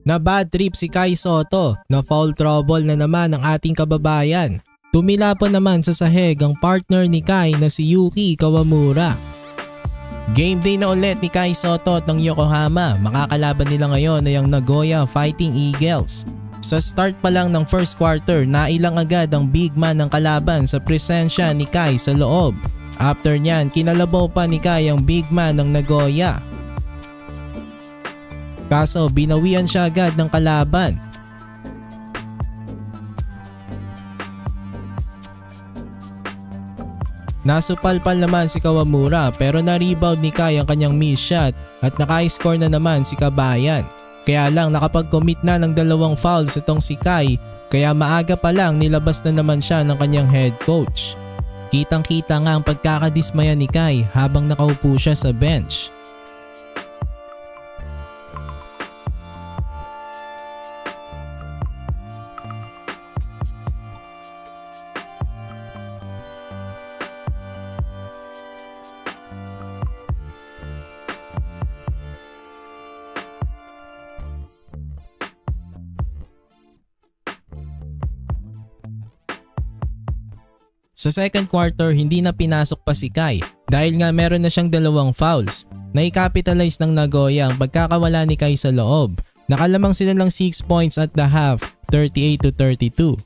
Na bad trip si Kai Sotto, na foul trouble na naman ang ating kababayan. Tumila pa naman sa sahig ang partner ni Kai na si Yuki Kawamura. Game day na ulit ni Kai Sotto at ng Yokohama. Makakalaban nila ngayon ay ang Nagoya Fighting Eagles. Sa start pa lang ng first quarter, nailang agad ang big man ng kalaban sa presensya ni Kai sa loob. After nyan, kinalabaw pa ni Kai ang big man ng Nagoya. Kaso binawian siya agad ng kalaban. Nasupalpal naman si Kawamura pero na-rebound ni Kai ang kanyang miss shot at naka-score na naman si Kabayan. Kaya lang nakapag-commit na ng 2 fouls itong si Kai kaya maaga pa lang nilabas na naman siya ng kanyang head coach. Kitang-kita nga ang pagkakadismaya ni Kai habang nakaupo siya sa bench. Sa second quarter, hindi na pinasok pa si Kai dahil nga meron na siyang 2 fouls. Naikapitalize ng Nagoya ang pagkakawala ni Kai sa loob. Nakalamang sila ng 6 points at the half, 38-32.